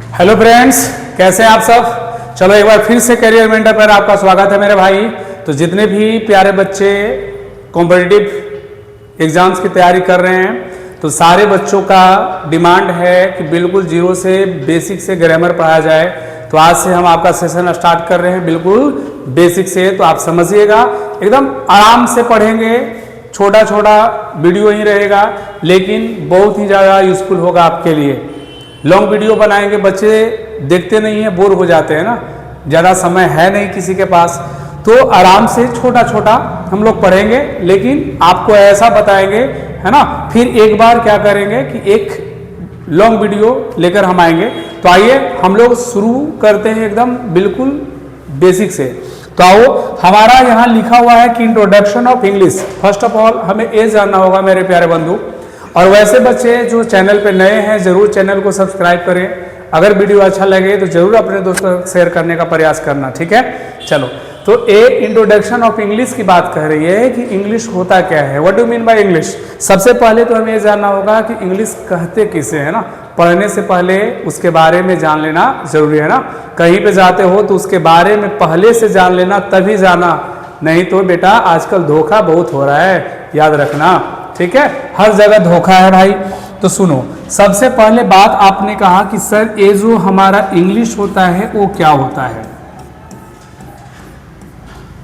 Hello friends, कैसे हैं आप सब। चलो एक बार फिर से करियर मेंटर पर आपका स्वागत है मेरे भाई। तो जितने भी प्यारे बच्चे कॉम्पिटिटिव एग्जाम्स की तैयारी कर रहे हैं, तो सारे बच्चों का डिमांड है कि बिल्कुल जीरो से बेसिक से ग्रामर पढ़ाया जाए। तो आज से हम आपका सेशन स्टार्ट कर रहे हैं बिल्कुल बेसिक से। तो आप समझिएगा, एकदम आराम से पढ़ेंगे, छोटा छोटा वीडियो ही रहेगा, लेकिन बहुत ही ज़्यादा यूजफुल होगा आपके लिए। लॉन्ग वीडियो बनाएंगे, बच्चे देखते नहीं हैं, बोर हो जाते हैं ना, ज़्यादा समय है नहीं किसी के पास। तो आराम से छोटा छोटा हम लोग पढ़ेंगे, लेकिन आपको ऐसा बताएंगे, है ना। फिर एक बार क्या करेंगे कि एक लॉन्ग वीडियो लेकर हम आएंगे। तो आइए हम लोग शुरू करते हैं एकदम बिल्कुल बेसिक से। तो आओ, हमारा यहाँ लिखा हुआ है कि introduction of English. First of all हमें ये जानना होगा मेरे प्यारे बंधु। और वैसे बच्चे जो चैनल पे नए हैं, जरूर चैनल को सब्सक्राइब करें। अगर वीडियो अच्छा लगे तो जरूर अपने दोस्तों को शेयर करने का प्रयास करना, ठीक है। चलो, तो ए इंट्रोडक्शन ऑफ इंग्लिश की बात कर रही है कि इंग्लिश होता क्या है, what do mean by English. सबसे पहले तो हमें ये जानना होगा कि इंग्लिश कहते किसे, है ना। पढ़ने से पहले उसके बारे में जान लेना जरूरी है ना। कहीं पे जाते हो तो उसके बारे में पहले से जान लेना, तभी जाना। नहीं तो बेटा आजकल धोखा बहुत हो रहा है, याद रखना, ठीक है। हर जगह धोखा है भाई। तो सुनो, सबसे पहले बात आपने कहा कि सर ये जो हमारा इंग्लिश होता है वो क्या होता है।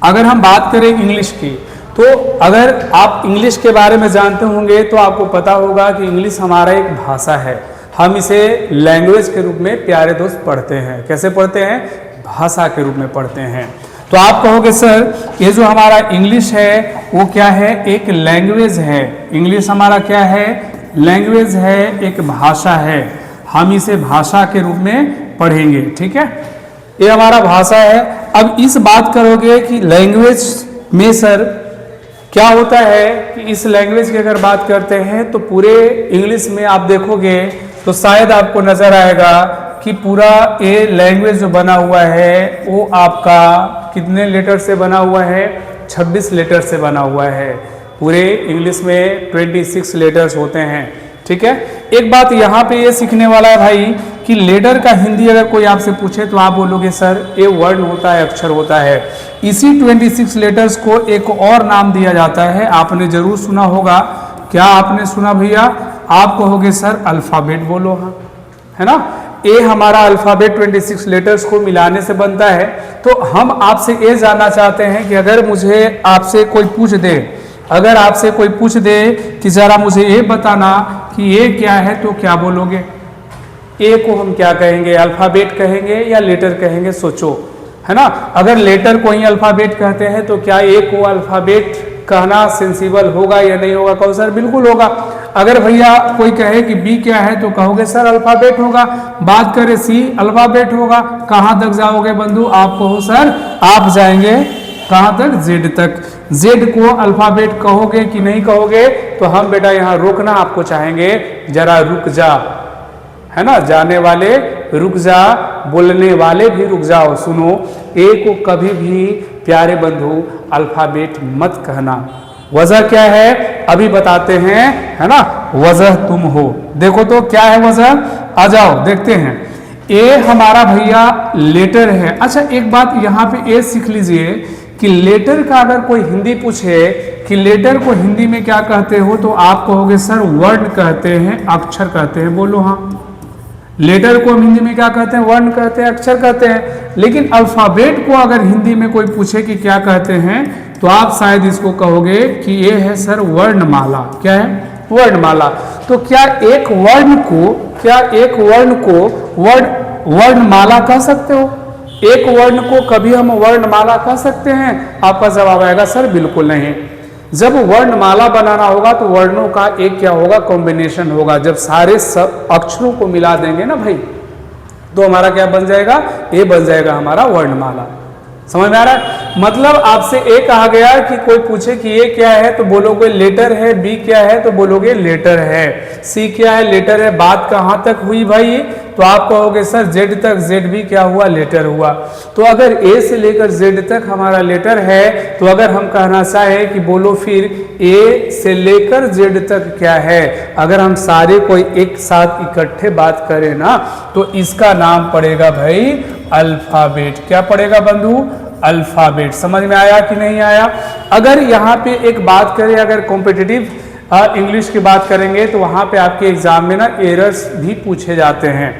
अगर हम बात करें इंग्लिश की, तो अगर आप इंग्लिश के बारे में जानते होंगे तो आपको पता होगा कि इंग्लिश हमारा एक भाषा है। हम इसे लैंग्वेज के रूप में प्यारे दोस्त पढ़ते हैं। कैसे पढ़ते हैं? भाषा के रूप में पढ़ते हैं। तो आप कहोगे सर ये जो हमारा इंग्लिश है वो क्या है? एक लैंग्वेज है। इंग्लिश हमारा क्या है? लैंग्वेज है, एक भाषा है। हम इसे भाषा के रूप में पढ़ेंगे, ठीक है। ये हमारा भाषा है। अब इस बात करोगे कि लैंग्वेज में सर क्या होता है, कि इस लैंग्वेज की अगर बात करते हैं तो पूरे इंग्लिश में आप देखोगे तो शायद आपको नजर आएगा कि पूरा ये लैंग्वेज जो बना हुआ है वो आपका कितने लेटर से बना हुआ है? 26 लेटर से बना हुआ है। पूरे इंग्लिश में 26 लेटर्स होते हैं, ठीक है। एक बात यहाँ पे ये सीखने वाला है भाई कि लेटर का हिंदी अगर कोई आपसे पूछे तो आप बोलोगे सर ये वर्ड होता है, अक्षर होता है। इसी 26 लेटर्स को एक और नाम दिया जाता है, आपने जरूर सुना होगा। क्या आपने सुना भैया? आप कहोगे सर अल्फाबेट बोलो, हाँ, है ना। ए हमारा अल्फाबेट 26 लेटर्स को मिलाने से बनता है। तो हम आपसे ये जानना चाहते हैं कि अगर मुझे आपसे कोई पूछ दे, अगर आपसे कोई पूछ दे कि जरा मुझे ये बताना कि ये क्या है, तो क्या बोलोगे? ए को हम क्या कहेंगे? अल्फाबेट कहेंगे या लेटर कहेंगे? सोचो, है ना। अगर लेटर को ही अल्फाबेट कहते हैं तो क्या ए को अल्फाबेट कहना सेंसिबल होगा या नहीं होगा? कहो सर बिल्कुल होगा। अगर भैया कोई कहे कि बी क्या है तो कहोगे सर अल्फाबेट होगा। बात करें सी, अल्फाबेट होगा। कहाँ तक जाओगे बंधु? आप कहो सर आप जाएंगे कहाँ तक? जेड तक। जेड को अल्फाबेट कहोगे कि नहीं कहोगे? तो हम बेटा यहाँ रोकना आपको चाहेंगे, जरा रुक जा, है ना। जाने वाले रुक जा, बोलने वाले भी रुक जाओ। सुनो, ए को कभी भी प्यारे बंधु अल्फाबेट मत कहना। वजह क्या है अभी बताते हैं, है ना। वजह तुम हो। देखो तो क्या है वजह, आ जाओ देखते हैं। ए हमारा भैया लेटर है। अच्छा एक बात यहाँ पे ए सीख लीजिए कि लेटर का अगर कोई हिंदी पूछे कि लेटर को हिंदी में क्या कहते हो, तो आप कहोगे सर वर्ड कहते हैं, अक्षर कहते हैं। बोलो हाँ। लेटर को हम हिंदी में क्या कहते हैं? वर्ण कहते हैं, अक्षर कहते हैं। लेकिन अल्फाबेट को अगर हिंदी में कोई पूछे कि क्या कहते हैं, तो आप शायद इसको कहोगे कि ये है सर वर्णमाला। क्या है? वर्णमाला। तो क्या एक वर्ण को वर्णमाला कह सकते हो? एक वर्ण को कभी हम वर्णमाला कह सकते हैं? आपका जवाब आएगा सर बिल्कुल नहीं। जब वर्णमाला बनाना होगा तो वर्णों का एक क्या होगा? कॉम्बिनेशन होगा। जब सारे सब अक्षरों को मिला देंगे ना भाई, तो हमारा क्या बन जाएगा? ये बन जाएगा हमारा वर्णमाला। समझ में आ रहा है? मतलब आपसे ए कहा गया कि कोई पूछे कि ए क्या है तो बोलोगे लेटर है, बी क्या है तो बोलोगे लेटर है, सी क्या है लेटर है। बात कहाँ तक हुई भाई? तो आप कहोगे सर जेड तक, जेड भी क्या हुआ? लेटर हुआ। तो अगर ए से लेकर जेड तक हमारा लेटर है तो अगर हम कहना चाहे कि बोलो फिर ए से लेकर जेड तक क्या है, अगर हम सारे कोई एक साथ इकट्ठे बात करें ना तो इसका नाम पड़ेगा भाई अल्फाबेट। क्या पड़ेगा बंधु? अल्फाबेट। समझ में आया कि नहीं आया? अगर यहाँ पे एक बात करें, अगर कॉम्पिटिटिव इंग्लिश की बात करेंगे तो वहाँ पे आपके एग्जाम में ना एरर्स भी पूछे जाते हैं।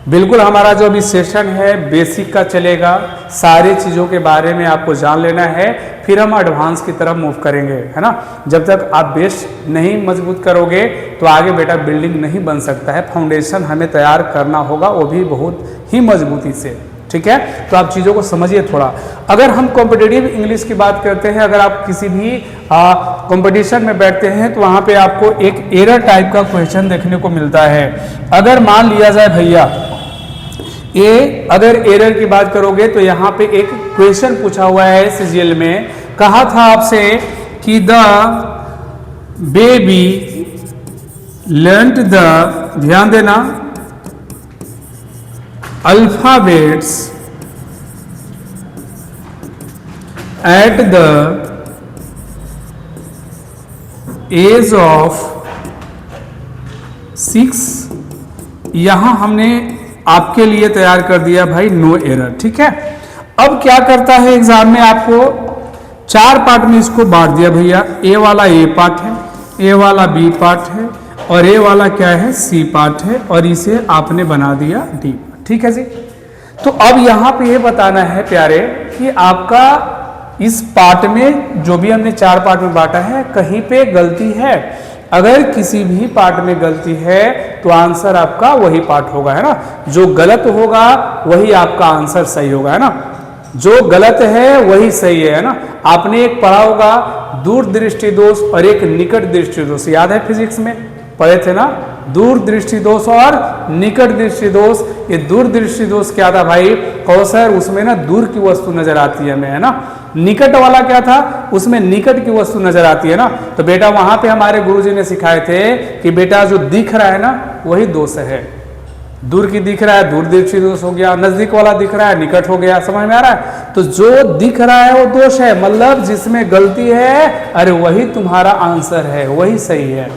बिल्कुल हमारा जो अभी सेशन है बेसिक का चलेगा, सारे चीज़ों के बारे में आपको जान लेना है, फिर हम एडवांस की तरफ मूव करेंगे, है ना। जब तक आप बेस नहीं मजबूत करोगे तो आगे बेटा बिल्डिंग नहीं बन सकता है। फाउंडेशन हमें तैयार करना होगा, वो भी बहुत ही मजबूती से, ठीक है। तो आप चीज़ों को समझिए थोड़ा। अगर हम कॉम्पिटिटिव इंग्लिश की बात करते हैं, अगर आप किसी भी कंपटीशन में बैठते हैं तो वहाँ पे आपको एक एरर टाइप का क्वेश्चन देखने को मिलता है। अगर मान लिया जाए भैया अगर एरर की बात करोगे तो यहाँ पे एक क्वेश्चन पूछा हुआ है सीजीएल में, कहा था आपसे कि द बेबी लर्नड द, ध्यान देना, alphabets at the age of 6। यहां हमने आपके लिए तैयार कर दिया भाई नो एरर, ठीक है। अब क्या करता है एग्जाम में, आपको 4 पार्ट में इसको बांट दिया भैया। ए वाला ए पार्ट है, ए वाला बी पार्ट है और ए वाला क्या है? सी पार्ट है, और इसे आपने बना दिया डी, ठीक है जी। तो अब यहां पे ये बताना है प्यारे कि आपका इस पार्ट में जो भी हमने 4 पार्ट में बांटा है कहीं पे गलती है। अगर किसी भी पार्ट में गलती है तो आंसर आपका वही पार्ट होगा, है ना। जो गलत होगा वही आपका आंसर सही होगा, है ना। जो गलत है वही सही है ना। आपने एक पढ़ा होगा दूर दृष्टि दोष और एक निकट दृष्टि दोष, याद है फिजिक्स में पढ़े थे ना, दूर दृष्टि दोष और निकट दृष्टि दोष। ये दूर दृष्टि दोष क्या था भाई? कहो सर उसमें ना दूर की वस्तु नजर आती है हमें, है ना। निकट वाला क्या था? उसमें निकट की वस्तु नजर आती है ना। तो बेटा वहां पे हमारे गुरुजी ने सिखाए थे कि बेटा जो दिख रहा है ना वही दोष है। दूर की दिख रहा है दूर दृष्टि दोष हो गया, नजदीक वाला दिख रहा है निकट हो गया। समझ में आ रहा है? तो जो दिख रहा है वो दोष है, मतलब जिसमें गलती है अरे वही तुम्हारा आंसर है, वही सही है।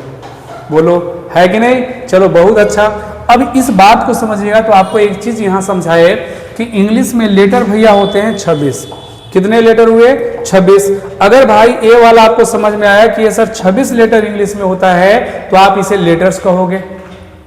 बोलो है कि नहीं? चलो बहुत अच्छा। अब इस बात को समझिएगा तो आपको एक चीज यहां समझाए कि इंग्लिश में लेटर भैया होते हैं 26। कितने लेटर हुए? 26। अगर भाई ए वाला आपको समझ में आया कि ये सर 26 लेटर इंग्लिश में होता है तो आप इसे लेटर्स कहोगे,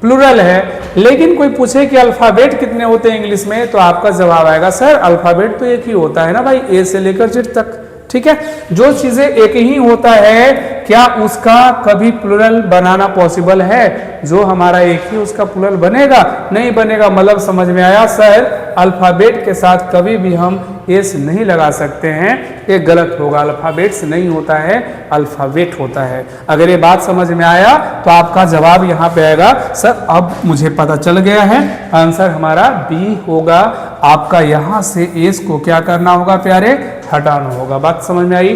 प्लूरल है। लेकिन कोई पूछे कि अल्फाबेट कितने होते हैं इंग्लिश में तो आपका जवाब आएगा सर अल्फाबेट तो एक ही होता है ना भाई, ए से लेकर जेड तक, ठीक है। जो चीजें एक ही होता है क्या उसका कभी प्लूरल बनाना पॉसिबल है? जो हमारा एक ही उसका प्लूरल बनेगा? नहीं बनेगा। मतलब समझ में आया सर अल्फाबेट के साथ कभी भी हम एस नहीं लगा सकते हैं, ये गलत होगा। अल्फाबेट्स नहीं होता है, अल्फाबेट होता है। अगर ये बात समझ में आया तो आपका जवाब यहाँ पे आएगा सर अब मुझे पता चल गया है, आंसर हमारा बी होगा। आपका यहाँ से एस को क्या करना होगा प्यारे? हटाना होगा। बात समझ में आई?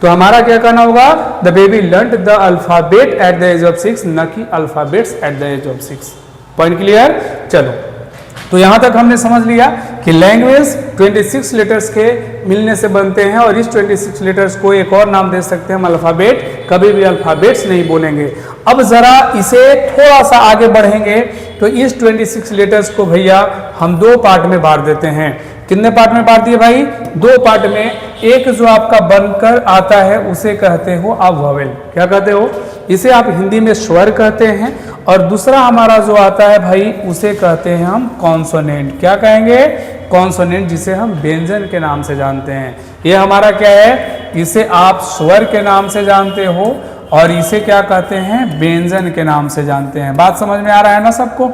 तो हमारा क्या करना होगा? The baby learned the alphabet at the age of 6, न कि alphabets at the age of 6। Point clear? चलो तो यहां तक हमने समझ लिया कि लैंग्वेज 26 लेटर्स के मिलने से बनते हैं और इस 26 लेटर्स को एक और नाम दे सकते हैं हम अल्फाबेट, कभी भी अल्फाबेट्स नहीं बोलेंगे। अब जरा इसे थोड़ा सा आगे बढ़ेंगे तो इस 26 लेटर्स को भैया हम 2 पार्ट में बांट देते हैं। कितने पार्ट में बांट दिए भाई? 2 पार्ट में। एक जो आपका बनकर आता है उसे कहते हो आप वॉवेल। क्या कहते हो? इसे आप हिंदी में स्वर कहते हैं। और दूसरा हमारा जो आता है भाई उसे कहते हैं हम कॉन्सोनेंट। क्या कहेंगे? कॉन्सोनेंट, जिसे हम व्यंजन के नाम से जानते हैं। ये हमारा क्या है? इसे आप स्वर के नाम से जानते हो और इसे क्या कहते हैं? व्यंजन के नाम से जानते हैं। बात समझ में आ रहा है ना सबको?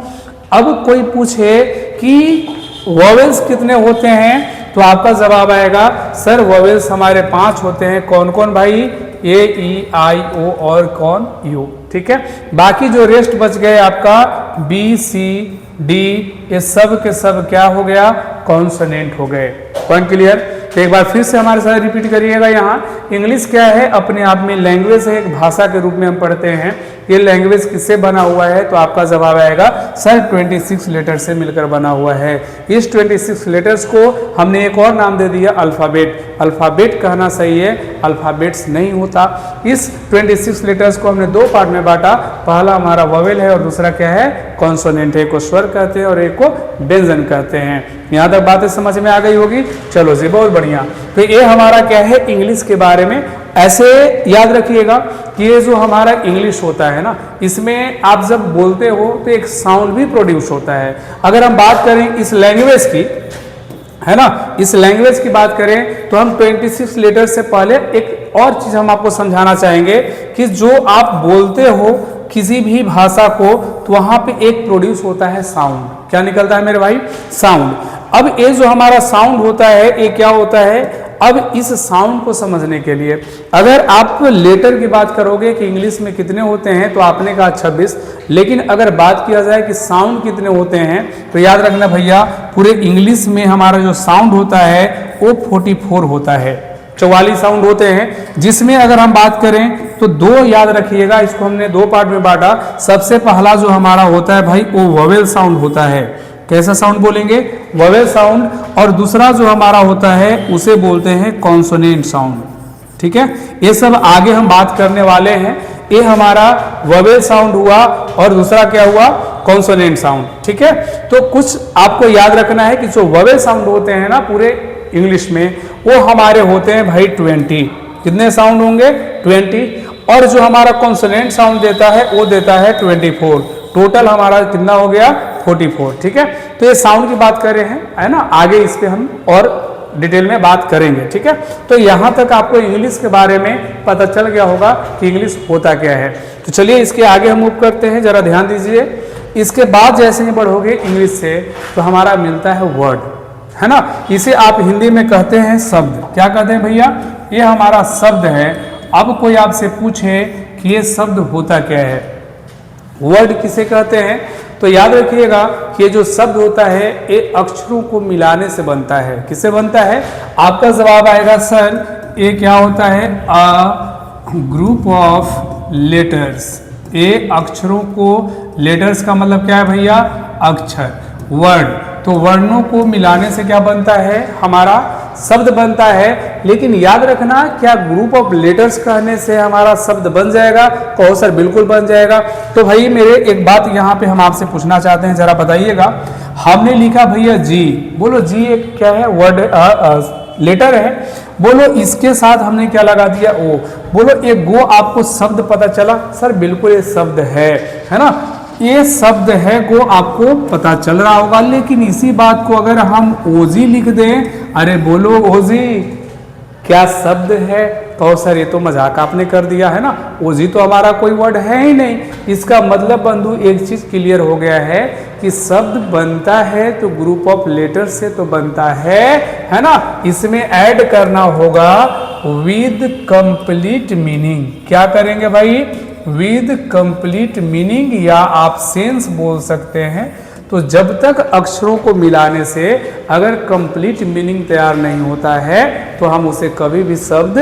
अब कोई पूछे कि वॉवेल्स कितने होते हैं तो आपका जवाब आएगा सर वॉवेल्स हमारे 5 होते हैं। कौन कौन भाई? ए, ई, आई, ओ और कौन? यू, ठीक है। बाकी जो रेस्ट बच गए आपका बी, सी, डी, ये सब के सब क्या हो गया? कॉन्सोनेंट हो गए। Point clear? तो एक बार फिर से हमारे साथ रिपीट करिएगा। यहाँ इंग्लिश क्या है, अपने आप में लैंग्वेज है, एक भाषा के रूप में हम पढ़ते हैं। ये लैंग्वेज किससे बना हुआ है, तो आपका जवाब आएगा सर 26 लेटर से मिलकर बना हुआ है। इस 26 लेटर्स को हमने एक और नाम दे दिया अल्फ़ाबेट। अल्फ़ाबेट कहना सही है, अल्फ़ाबेट्स नहीं होता। इस 26 लेटर्स को हमने दो पार्ट में बांटा, पहला हमारा वोवेल है और दूसरा क्या है, कॉन्सोनेंट है। एक को स्वर कहते हैं और एक को व्यंजन कहते हैं। यहाँ तक बातें समझ में आ गई होगी। चलो जी, बहुत बढ़िया। तो ये हमारा क्या है, इंग्लिश के बारे में। ऐसे याद रखिएगा कि ये जो हमारा इंग्लिश होता है ना, इसमें आप जब बोलते हो तो एक साउंड भी प्रोड्यूस होता है। अगर हम बात करें इस लैंग्वेज की, है ना, इस लैंग्वेज की बात करें तो हम 26 लेटर से पहले एक और चीज हम आपको समझाना चाहेंगे कि जो आप बोलते हो किसी भी भाषा को, तो वहां पे एक प्रोड्यूस होता है साउंड। क्या निकलता है मेरे भाई, साउंड। अब ये जो हमारा साउंड होता है, ये क्या होता है, अब इस साउंड को समझने के लिए अगर आप लेटर की बात करोगे कि इंग्लिश में कितने होते हैं, तो आपने कहा 26, लेकिन अगर बात किया जाए कि साउंड कितने होते हैं, तो याद रखना भैया, पूरे इंग्लिश में हमारा जो साउंड होता है वो 44 होता है, 44 साउंड होते हैं। जिसमें अगर हम बात करें तो दो याद रखिएगा, इसको हमने दो पार्ट में बांटा। सबसे पहला जो हमारा होता है भाई, वो वोवेल साउंड होता है। कैसा साउंड बोलेंगे, वोवेल साउंड। और दूसरा जो हमारा होता है उसे बोलते हैं कॉन्सोनेंट साउंड। ठीक है, ये सब आगे हम बात करने वाले हैं। ये हमारा वोवेल साउंड हुआ और दूसरा क्या हुआ, कॉन्सोनेंट साउंड। ठीक है, तो कुछ आपको याद रखना है कि जो वोवेल साउंड होते हैं ना पूरे इंग्लिश में, वो हमारे होते हैं भाई 20। कितने साउंड होंगे, 20। और जो हमारा कॉन्सोनेंट साउंड देता है वो देता है 24। टोटल हमारा कितना हो गया, 44। ठीक है, तो ये साउंड की बात कर रहे हैं, है ना। आगे इस पे हम और डिटेल में बात करेंगे। ठीक है, तो यहाँ तक आपको इंग्लिश के बारे में पता चल गया होगा कि इंग्लिश होता क्या है। तो चलिए इसके आगे हम मूव करते हैं, जरा ध्यान दीजिए। इसके बाद जैसे ही बढ़ोगे इंग्लिश से, तो हमारा मिलता है वर्ड, है ना। इसे आप हिंदी में कहते हैं शब्द। क्या कहते हैं भैया, ये हमारा शब्द है। अब कोई आपसे पूछे कि ये शब्द होता क्या है, वर्ड किसे कहते हैं, तो याद रखिएगा कि ये जो शब्द होता है ये अक्षरों को मिलाने से बनता है। किससे बनता है, आपका जवाब आएगा सर ये क्या होता है, अ ग्रुप ऑफ लेटर्स। ये अक्षरों को, लेटर्स का मतलब क्या है भैया, अक्षर, वर्ड। तो वर्णों को मिलाने से क्या बनता है, हमारा शब्द बनता है। लेकिन याद रखना, क्या ग्रुप ऑफ लेटर्स कहने से हमारा शब्द बन जाएगा, कहो सर बिल्कुल बन जाएगा। तो भाई मेरे एक बात यहाँ पे हम आपसे पूछना चाहते हैं, जरा बताइएगा। हमने लिखा भैया जी, बोलो जी एक क्या है, वर्ड लेटर है। बोलो इसके साथ हमने क्या लगा दिया, ओ। बोलो एक गो आपको शब्द पता चला, सर बिल्कुल ये शब्द है ना, ये शब्द है को आपको पता चल रहा होगा। लेकिन इसी बात को अगर हम ओजी लिख दें, अरे बोलो ओजी क्या शब्द है, तो सर ये तो मजाक आपने कर दिया, है ना। ओजी तो हमारा कोई वर्ड है ही नहीं। इसका मतलब बंधु एक चीज क्लियर हो गया है कि शब्द बनता है तो ग्रुप ऑफ लेटर से तो बनता है ना। इसमें ऐड करना होगा विद कंप्लीट मीनिंग। क्या करेंगे भाई, विद कंप्लीट मीनिंग, या आप सेंस बोल सकते हैं। तो जब तक अक्षरों को मिलाने से अगर कंप्लीट मीनिंग तैयार नहीं होता है तो हम उसे कभी भी शब्द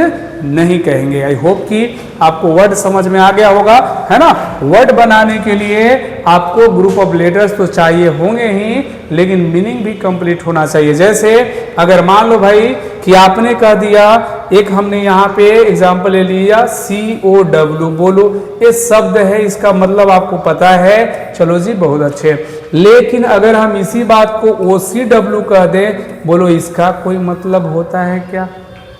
नहीं कहेंगे। आई होप कि आपको वर्ड समझ में आ गया होगा, है ना। वर्ड बनाने के लिए आपको ग्रुप ऑफ लेटर्स तो चाहिए होंगे ही, लेकिन मीनिंग भी कंप्लीट होना चाहिए। जैसे अगर मान लो भाई कि आपने कह दिया, एक हमने यहाँ पे एग्जाम्पल ले लिया COW, बोलो ये शब्द है, इसका मतलब आपको पता है, चलो जी बहुत अच्छे। लेकिन अगर हम इसी बात को OCW कह दें, बोलो इसका कोई मतलब होता है क्या,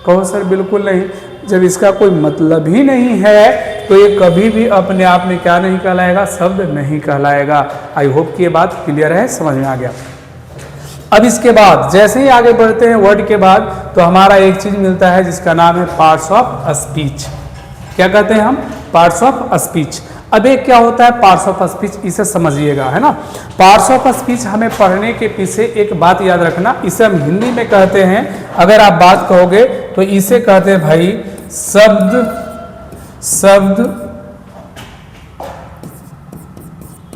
कहो सर बिल्कुल नहीं। जब इसका कोई मतलब ही नहीं है तो ये कभी भी अपने आप में क्या नहीं कहलाएगा, शब्द नहीं कहलाएगा। आई होप कि ये बात क्लियर है, समझ में आ गया। अब इसके बाद जैसे ही आगे बढ़ते हैं वर्ड के बाद, तो हमारा एक चीज मिलता है जिसका नाम है पार्ट्स ऑफ स्पीच। क्या कहते हैं हम, पार्ट्स ऑफ स्पीच। अब एक क्या होता है पार्ट्स ऑफ स्पीच, इसे समझिएगा, है ना। पार्ट्स ऑफ स्पीच हमें पढ़ने के पीछे एक बात याद रखना, इसे हम हिंदी में कहते हैं, अगर आप बात कहोगे तो इसे कहते हैं भाई शब्द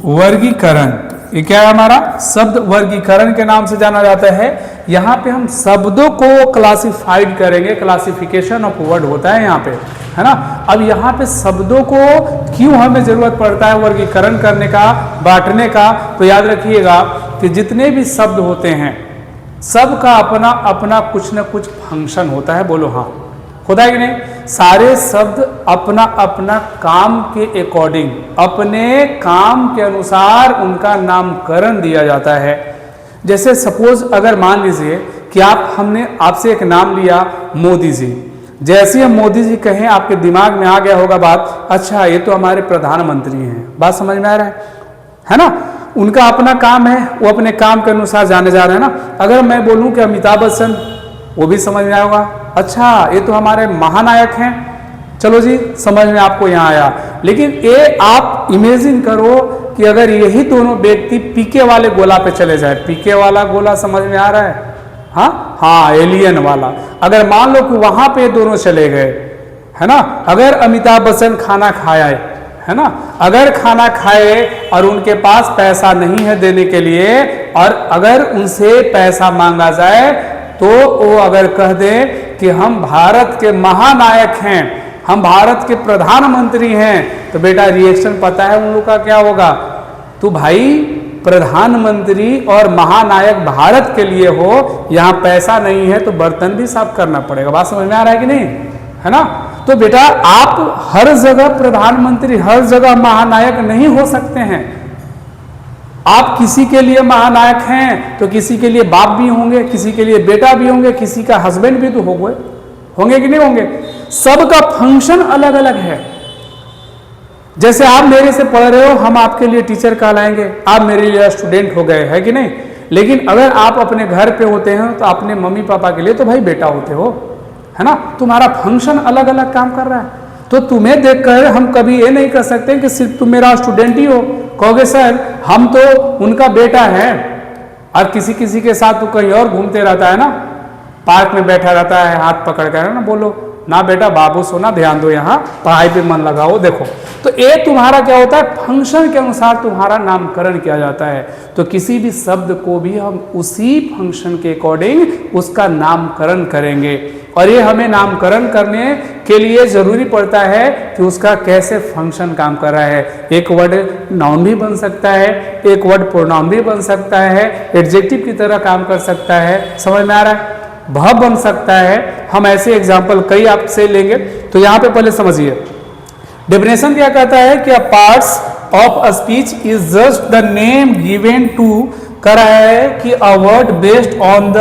वर्गीकरण। ये क्या है हमारा, शब्द वर्गीकरण के नाम से जाना जाता है। यहाँ पे हम शब्दों को क्लासिफाइड करेंगे, क्लासिफिकेशन ऑफ वर्ड होता है यहाँ पे, है ना। अब यहाँ पे शब्दों को क्यों हमें जरूरत पड़ता है वर्गीकरण करने का, बांटने का, तो याद रखिएगा कि जितने भी शब्द होते हैं सबका अपना अपना कुछ न कुछ फंक्शन होता है, बोलो हाँ, होता है कि नहीं। सारे शब्द अपना अपना काम के अकॉर्डिंग, अपने काम के अनुसार उनका नामकरण दिया जाता है। जैसे सपोज अगर मान लीजिए कि हमने आपसे एक नाम लिया मोदी जी, जैसे हम मोदी जी कहें आपके दिमाग में आ गया होगा बात, अच्छा ये तो हमारे प्रधानमंत्री हैं, बात समझ में आ रहा है ना। उनका अपना काम है, वो अपने काम के अनुसार जाने जा रहे हैं ना। अगर मैं बोलूं कि अमिताभ बच्चन, वो भी समझ में आएगा, अच्छा ये तो हमारे महानायक हैं, चलो जी समझ में आपको यहाँ आया। लेकिन ये आप इमेजिन करो कि अगर यही दोनों व्यक्ति पीके वाले गोला पे चले जाए, पीके वाला गोला समझ में आ रहा है, हाँ एलियन वाला, अगर मान लो कि वहां पे दोनों चले गए, है ना। अगर अमिताभ बच्चन खाना खाया है ना, अगर खाना खाए और उनके पास पैसा नहीं है देने के लिए, और अगर उनसे पैसा मांगा जाए तो वो अगर कह दे कि हम भारत के महानायक हैं, हम भारत के प्रधानमंत्री हैं, तो बेटा रिएक्शन पता है उन लोग का क्या होगा। तो भाई प्रधानमंत्री और महानायक भारत के लिए हो, यहाँ पैसा नहीं है तो बर्तन भी साफ करना पड़ेगा, बात समझ में आ रहा है कि नहीं, है ना। तो बेटा आप हर जगह प्रधानमंत्री, हर जगह महानायक नहीं हो सकते हैं। आप किसी के लिए महानायक हैं तो किसी के लिए बाप भी होंगे, किसी के लिए बेटा भी होंगे, किसी का हस्बैंड भी तो होंगे कि नहीं होंगे। सबका फंक्शन अलग अलग है। जैसे आप मेरे से पढ़ रहे हो, हम आपके लिए टीचर कहलाएंगे, आप मेरे लिए स्टूडेंट हो गए, है कि नहीं। लेकिन अगर आप अपने घर पे होते हैं तो अपने मम्मी पापा के लिए तो भाई बेटा होते हो, है ना। तुम्हारा फंक्शन अलग अलग काम कर रहा है। तो तुम्हें देखकर हम कभी ये नहीं कर सकते कि सिर्फ तुम मेरा स्टूडेंट ही हो। कहोगे सर हम तो उनका बेटा है, और किसी किसी के साथ तो कहीं और घूमते रहता है ना, पार्क में बैठा रहता है हाथ पकड़ कर, है ना। बोलो ना बेटा बाबू सोना ध्यान दो, यहाँ पढ़ाई पे मन लगाओ। देखो तो ये तुम्हारा क्या होता है, फंक्शन के अनुसार तुम्हारा नामकरण किया जाता है। तो किसी भी शब्द को भी हम उसी फंक्शन के अकॉर्डिंग उसका नामकरण करेंगे, और ये हमें नामकरण करने के लिए जरूरी पड़ता है कि उसका कैसे फंक्शन काम कर रहा है। एक वर्ड नाउन भी बन सकता है, एक वर्ड प्रोनाउन भी बन सकता है, एडजेक्टिव की तरह काम कर सकता है, समझ में आ रहा है, वर्ब बन सकता है। हम ऐसे एग्जाम्पल कई आपसे लेंगे। तो यहाँ पे पहले समझिए डेफिनेशन क्या कहता है कि uh parts of a speech is just the name given to, करा है कि a word based on the,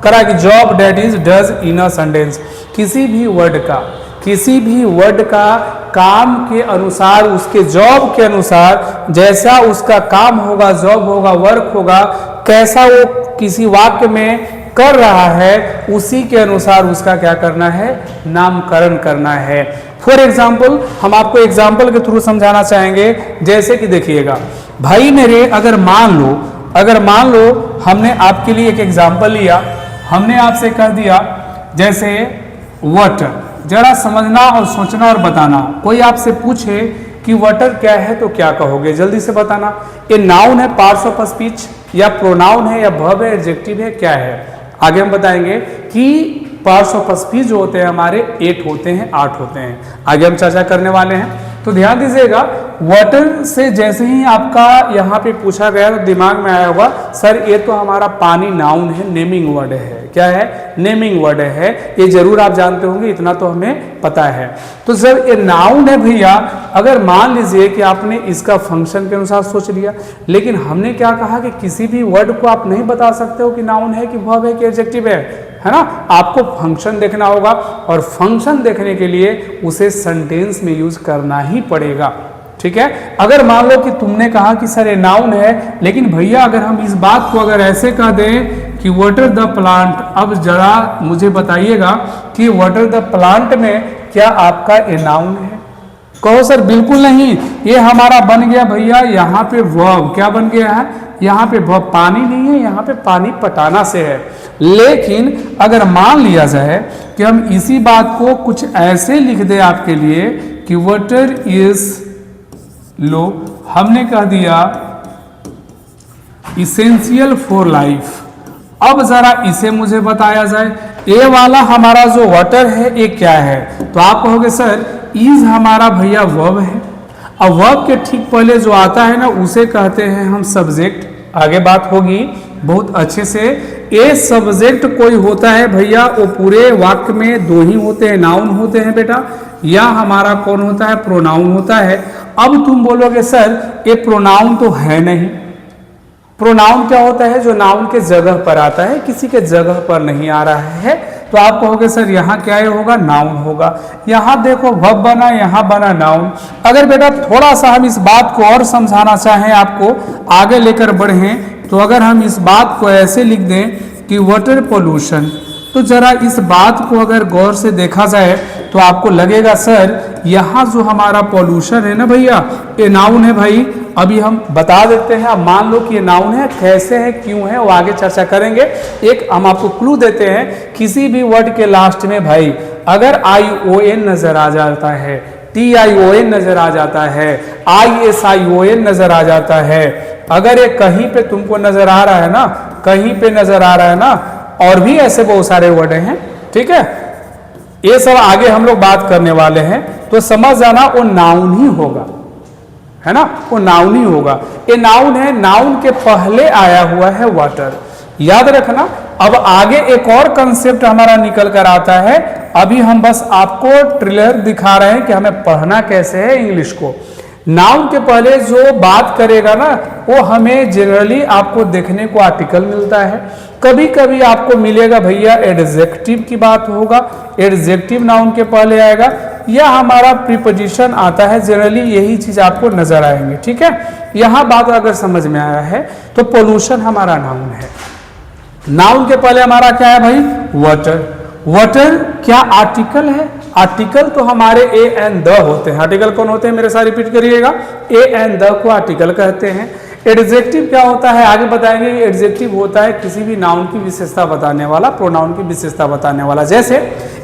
करा कि job that is does in a sentence. किसी भी वर्ड का काम के अनुसार, उसके जॉब के अनुसार, जैसा उसका काम होगा, जॉब होगा, वर्क होगा, कैसा वो किसी वाक्य में कर रहा है, उसी के अनुसार उसका क्या करना है, नामकरण करना है। फॉर एग्जाम्पल हम आपको एग्जाम्पल के थ्रू समझाना चाहेंगे। जैसे कि देखिएगा भाई मेरे, अगर मान लो हमने आपके लिए एक एग्जाम्पल लिया, हमने आपसे कह दिया जैसे वाटर, जरा समझना और सोचना और बताना। कोई आपसे पूछे कि वाटर क्या है तो क्या कहोगे, जल्दी से बताना। ये नाउन है, पार्ट्स ऑफ स्पीच, या प्रोनाउन है, या वर्ब है, एडजेक्टिव है, क्या है। आगे हम बताएंगे कि पार्ट्स ऑफ स्पीच जो होते हैं हमारे 8 होते हैं, 8 होते हैं, आगे हम चर्चा करने वाले हैं। तो ध्यान दीजिएगा, वाटर से जैसे ही आपका यहाँ पे पूछा गया तो दिमाग में आया होगा सर ये तो हमारा पानी नाउन है, नेमिंग वर्ड है। क्या है, नेमिंग वर्ड है, ये जरूर आप जानते होंगे, इतना तो हमें पता है। तो जब ये नाउन है भैया, अगर मान लीजिए कि आपने इसका फंक्शन के अनुसार सोच लिया, लेकिन हमने क्या कहा कि किसी भी वर्ड को आप नहीं बता सकते हो कि नाउन है कि वर्ब है कि एडजेक्टिव है ना। आपको फंक्शन देखना होगा, और फंक्शन देखने के लिए उसे सेंटेंस में यूज करना ही पड़ेगा, ठीक है। अगर मान लो कि तुमने कहा कि सर ये नाउन है, लेकिन भैया अगर हम इस बात को अगर ऐसे कह दें कि वाटर द प्लांट, अब जरा मुझे बताइएगा कि वाटर द प्लांट में क्या आपका ए नाउन है। कहो सर बिल्कुल नहीं, ये हमारा बन गया भैया यहाँ पे वर्ब। क्या बन गया है, यहाँ पे वर्ब, पानी नहीं है, यहाँ पे पानी पटाना से है। लेकिन अगर मान लिया जाए कि हम इसी बात को कुछ ऐसे लिख दे आपके लिए कि वाटर इज, लो हमने कह दिया इसेंशियल फॉर लाइफ, अब जरा इसे मुझे बताया जाए, ए वाला हमारा जो वाटर है ये क्या है? तो आप कहोगे सर इज हमारा भैया वर्ब है। अब वर्ब के ठीक पहले जो आता है ना उसे कहते हैं हम सब्जेक्ट। आगे बात होगी बहुत अच्छे से। ए सब्जेक्ट कोई होता है भैया, वो पूरे वाक्य में दो ही होते हैं, नाउन होते हैं बेटा, या हमारा कौन होता है? प्रोनाउन होता है। अब तुम बोलोगे सर ये प्रोनाउन तो है नहीं। प्रोनाउन क्या होता है? जो नाउन के जगह पर आता है, किसी के जगह पर नहीं आ रहा है। तो आप कहोगे सर यहाँ क्या होगा? नाउन होगा। यहाँ देखो वर्ब बना, यहाँ बना नाउन। अगर बेटा थोड़ा सा हम इस बात को और समझाना चाहें, आपको आगे लेकर बढ़ें, तो अगर हम इस बात को ऐसे लिख दें कि वाटर पोल्यूशन, तो जरा इस बात को अगर गौर से देखा जाए तो आपको लगेगा सर यहाँ जो हमारा पॉल्यूशन है ना भैया, ये नाउन है भाई। अभी हम बता देते हैं, अब मान लो कि ये नाउन है, कैसे है, क्यों है, वो आगे चर्चा करेंगे। एक हम आपको क्लू देते हैं, किसी भी वर्ड के लास्ट में भाई अगर ION नजर आ जाता है, TION नजर आ जाता है, ISION नजर आ जाता है, अगर ये कहीं पे तुमको नजर आ रहा है ना, कहीं पे नजर आ रहा है ना, और भी ऐसे बहुत सारे वर्ड हैं, ठीक है, ये सब आगे हम लोग बात करने वाले हैं, तो समझ जाना वो नाउन ही होगा, है ना, वो नाउन ही होगा। ये नाउन है, नाउन के पहले आया हुआ है वाटर, याद रखना। अब आगे एक और कंसेप्ट हमारा निकल कर आता है, अभी हम बस आपको ट्रेलर दिखा रहे हैं कि हमें पढ़ना कैसे है इंग्लिश को। नाउन के पहले जो बात करेगा ना, वो हमें जनरली आपको देखने को आर्टिकल मिलता है, कभी कभी आपको मिलेगा भैया एडजेक्टिव की बात होगा, एडजेक्टिव नाउन के पहले आएगा, या हमारा प्रीपोजिशन आता है, जनरली यही चीज आपको नजर आएंगे, ठीक है। यहां बात अगर समझ में आया है तो पोल्यूशन हमारा नाउन है। नाउन के पहले हमारा क्या है भाई? वाटर। वाटर क्या आर्टिकल है? आर्टिकल तो हमारे ए एंड द होते हैं। आर्टिकल कौन होते हैं मेरे साथ रिपीट करिएगा, ए एंड द को आर्टिकल कहते हैं। एडजेक्टिव क्या होता है आगे बताएंगे। एडजेक्टिव होता है किसी भी नाउन की विशेषता बताने वाला, प्रोनाउन की विशेषता बताने वाला। जैसे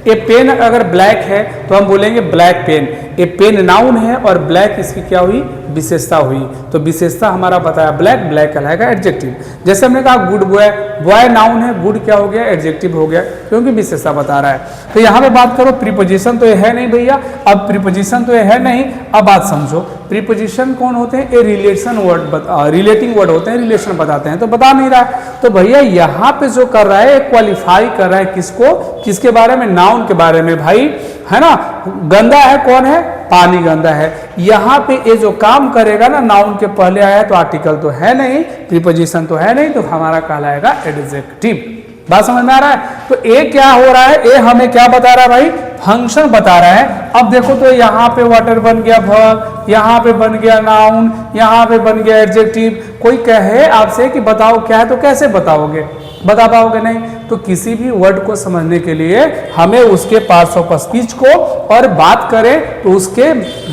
ए पेन अगर ब्लैक है तो हम बोलेंगे ब्लैक पेन। ए पेन नाउन है और ब्लैक इसकी क्या हुई? विशेषता हुई। तो विशेषता हमारा बताया ब्लैक, ब्लैक कहलाएगा एडजेक्टिव। जैसे हमने कहा गुड बॉय, बॉय नाउन है, गुड क्या हो गया? एडजेक्टिव हो गया, क्योंकि विशेषता बता रहा है। तो यहाँ पे बात करो प्रीपोजिशन तो ये है नहीं भैया, अब प्रीपोजिशन तो ये है नहीं। अब बात समझो, प्रीपोजिशन कौन होते हैं? A relation word, relating word होते हैं, रिलेशन बताते हैं। तो बता नहीं रहा है, तो भैया यहाँ पे जो कर रहा है क्वालिफाई कर रहा है किसको? किसके बारे में? नाउन के बारे में भाई, है ना। गंदा है, कौन है? पानी गंदा है। यहाँ पे ये जो काम करेगा ना, नाउन के पहले आया तो आर्टिकल तो है नहीं, प्रीपोजिशन तो है नहीं, तो हमारा कहलाएगा एडजेक्टिव। बात समझ में आ रहा है? तो ए क्या हो रहा है? ए हमें क्या बता रहा है भाई? फंक्शन बता रहा है। अब देखो तो यहाँ पे वाटर बन गया वर्ब, यहाँ पे बन गया नाउन, यहाँ पे बन गया एडजेक्टिव। कोई कहे आपसे कि बताओ क्या है, तो कैसे बताओगे? बता पाओगे नहीं। तो किसी भी वर्ड को समझने के लिए हमें उसके पार्ट्स ऑफ स्पीच को, और बात करें तो उसके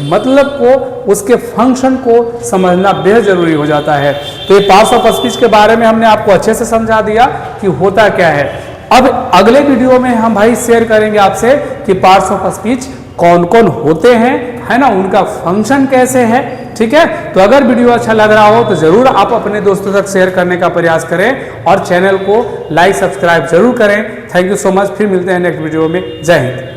मतलब को, उसके फंक्शन को समझना बेहद जरूरी हो जाता है। तो ये पार्ट्स ऑफ स्पीच के बारे में हमने आपको अच्छे से समझा दिया कि होता क्या है। अब अगले वीडियो में हम भाई शेयर करेंगे आपसे कि पार्ट्स ऑफ स्पीच कौन कौन होते हैं, है ना, उनका फंक्शन कैसे है, ठीक है। तो अगर वीडियो अच्छा लग रहा हो तो जरूर आप अपने दोस्तों तक शेयर करने का प्रयास करें और चैनल को लाइक सब्सक्राइब जरूर करें। Thank you so much. फिर मिलते हैं नेक्स्ट वीडियो में। जय हिंद।